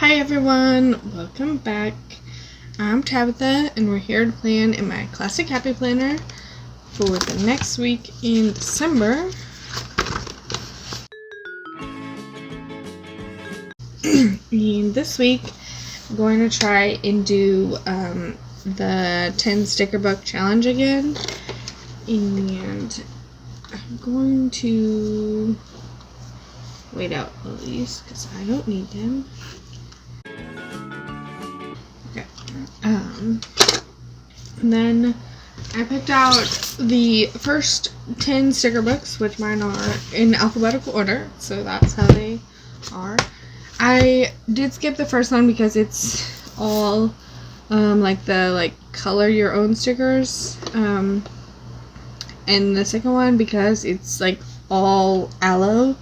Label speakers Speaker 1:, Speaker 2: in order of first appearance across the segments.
Speaker 1: Hi everyone, welcome back. I'm Tabitha and we're here to plan in my classic happy planner for the next week in December. And this week I'm going to try and do the 10 sticker book challenge again, and I'm going to wait out these because I don't need them. And then I picked out the first 10 sticker books, which mine are in alphabetical order, so that's how they are. I did skip the first one because it's all like the color your own stickers, and the second one because it's like all aloe.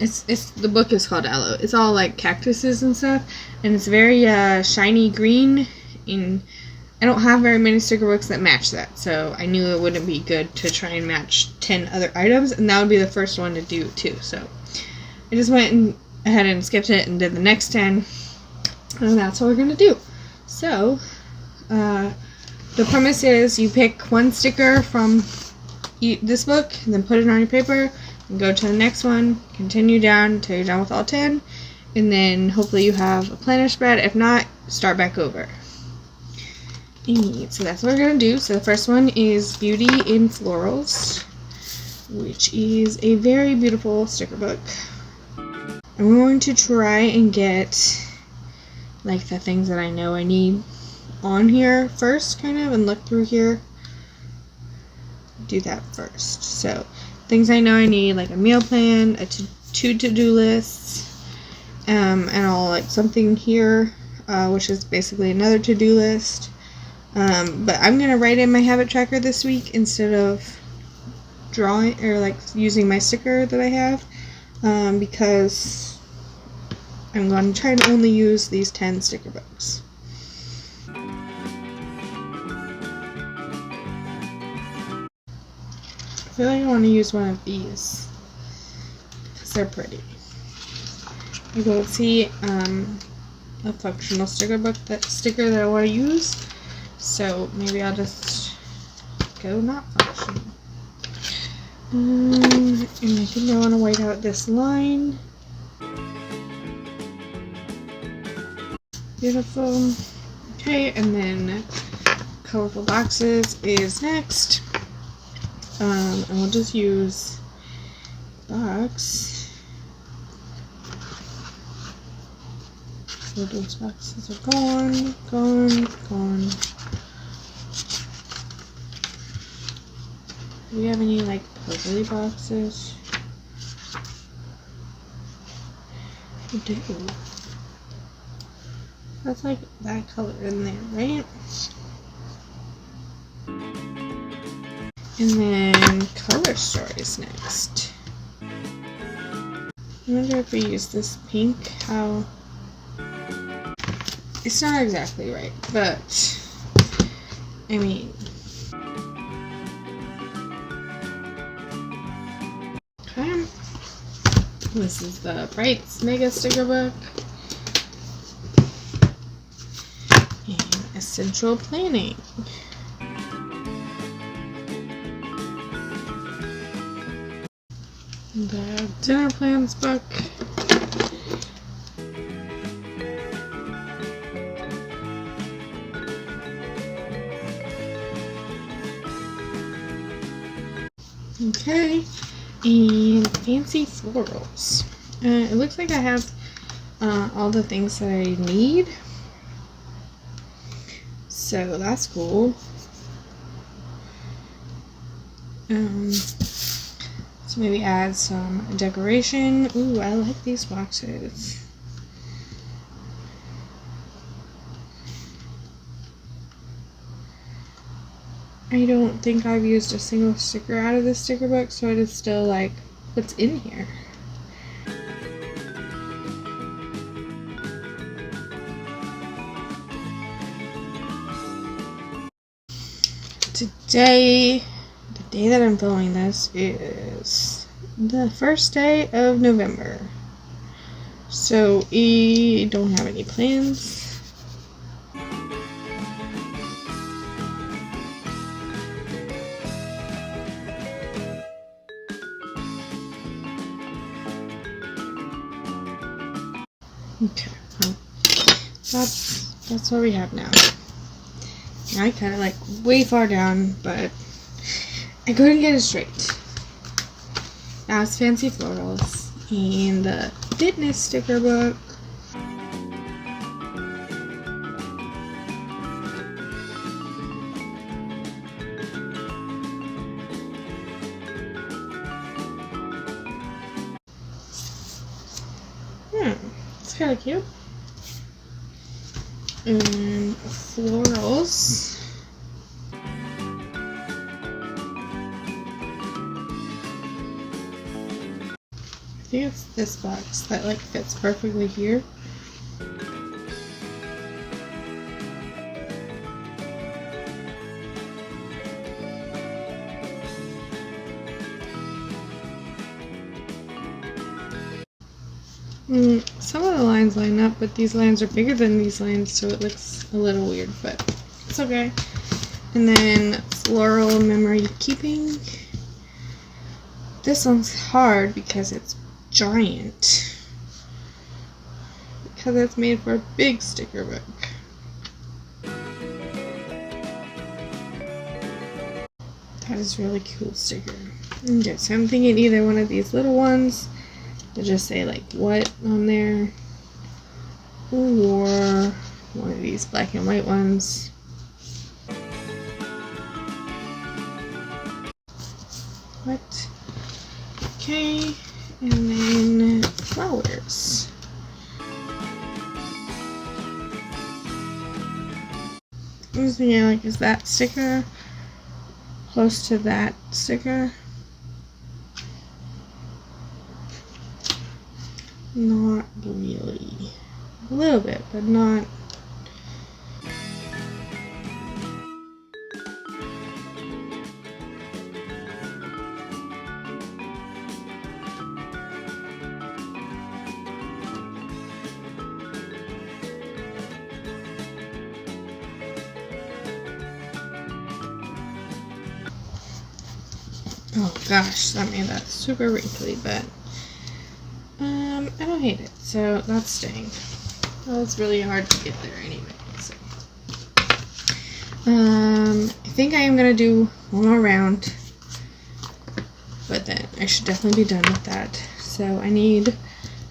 Speaker 1: It's the book is called Aloe. It's all like cactuses and stuff, and it's very shiny green, and I don't have very many sticker books that match that, so I knew it wouldn't be good to try and match 10 other items, and that would be the first one to do too. So I just went ahead and skipped it and did the next 10, and that's what we're gonna do. So the premise is you pick one sticker from this book, and then put it on your paper, and go to the next one, continue down until you're done with all 10, and then hopefully you have a planner spread. If not, start back over. And so that's what we're going to do. So the first one is Beauty in Florals, which is a very beautiful sticker book. I'm going to try and get like the things that I know I need on here first, kind of, and look through here. Do that first. So things I know I need, like a meal plan, two to-do lists, and all like something here, which is basically another to-do list. But I'm gonna write in my habit tracker this week instead of drawing or like using my sticker that I have, because I'm going to try and only use these 10 sticker books. I feel like I want to use one of these because they're pretty. I don't see a functional sticker that I want to use, so maybe I'll just go not functional. And I think I want to white out this line. Beautiful. Okay, and then colorful boxes is next. And we'll just use box. So those boxes are gone. Do we have any like purpley boxes? We do. That's like that color in there, right? And then color stories next. I wonder if we use this pink, how it's not exactly right, but I mean, okay. This is the Brights Mega Sticker Book and Essential Planning. The dinner plans book. Okay, and Fancy Florals. It looks like I have all the things that I need, so that's cool. So maybe add some decoration. Ooh, I like these boxes. I don't think I've used a single sticker out of this sticker book, so it is still like, what's in here? Today, the day that I'm filming this is the first day of November. So we don't have any plans. Okay, well, that's what we have now. I kind of like way far down, but I couldn't get it straight. Now it's Fancy Florals and the fitness sticker book. It's kind of cute. And florals. I think it's this box that like fits perfectly here. Some of the lines line up, but these lines are bigger than these lines, so it looks a little weird, but it's okay. And then floral memory keeping. This one's hard because it's giant. Because it's made for a big sticker book. That is really cool sticker. Okay, so I'm thinking either one of these little ones to just say like what on there, or one of these black and white ones. What? Okay, and then flowers. I was thinking like, is that sticker close to that sticker? Not really. A little bit, but not. Oh gosh, that made that super wrinkly, but I don't hate it, so that's staying. Well, it's really hard to get there anyway. So. I think I am gonna do one more round, but then I should definitely be done with that. So I need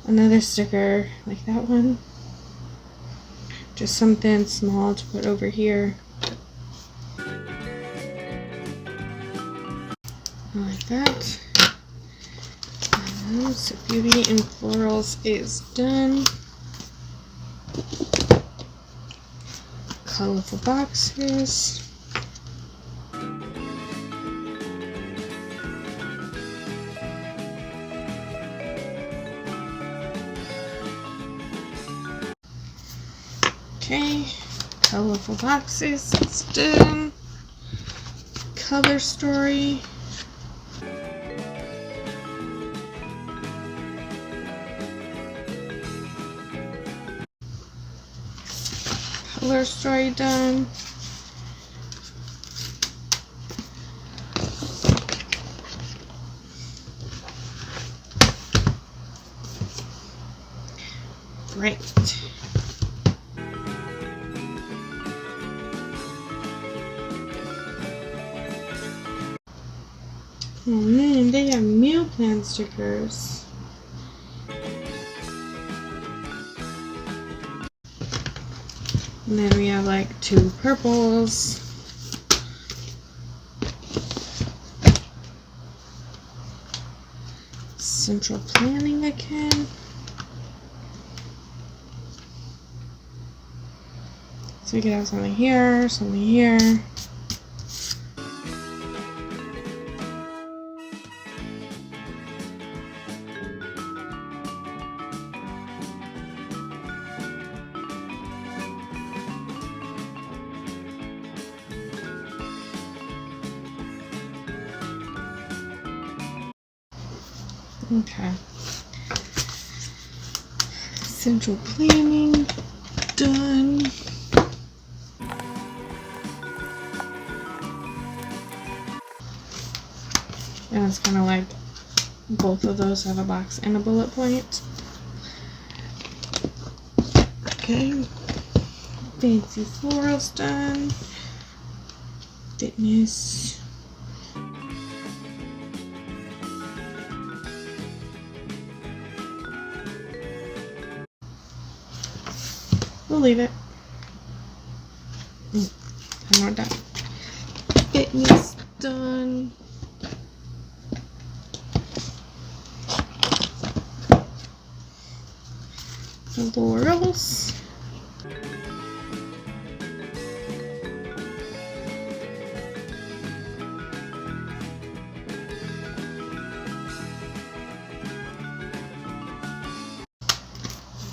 Speaker 1: another sticker like that one, just something small to put over here. Like that. So Beauty and Florals is done. Colorful boxes. Okay, colorful boxes, it's done. Cover story. Color story done. Great. Oh man, they have meal plan stickers. And then we have like 2 purples. Central planning again. So we could have something here, something here. Okay. Central planning done. And it's kind of like both of those have a box and a bullet point. Okay, fancy florals done. Fitness. We'll leave it. And we're done. Fitness done. Florals.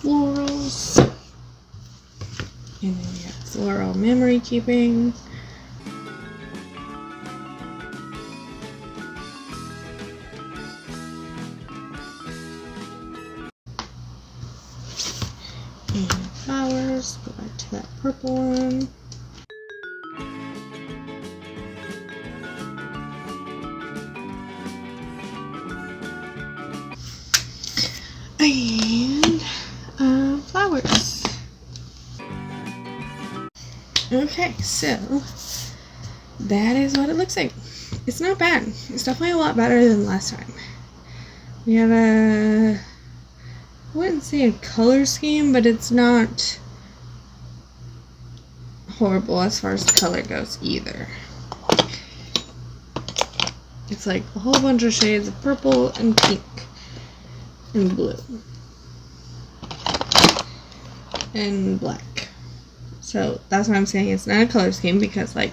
Speaker 1: Florals. And then we have floral memory keeping. And flowers, go back to that purple one. And flowers. Okay, so that is what it looks like. It's not bad. It's definitely a lot better than last time. We have I wouldn't say a color scheme, but it's not horrible as far as color goes either. It's like a whole bunch of shades of purple and pink and blue and black. So that's why I'm saying it's not a color scheme, because like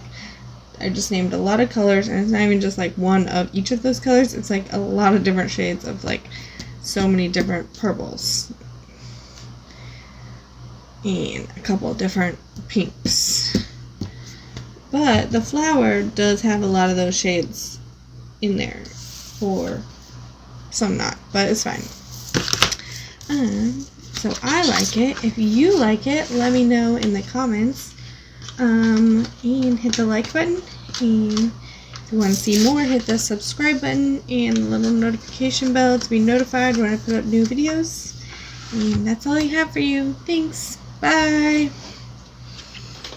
Speaker 1: I just named a lot of colors, and it's not even just like one of each of those colors. It's like a lot of different shades of like so many different purples and a couple different pinks. But the flower does have a lot of those shades in there, or some not, but it's fine. So I like it. If you like it, let me know in the comments. And hit the like button. And if you want to see more, hit the subscribe button and the little notification bell to be notified when I put up new videos. And that's all I have for you. Thanks. Bye.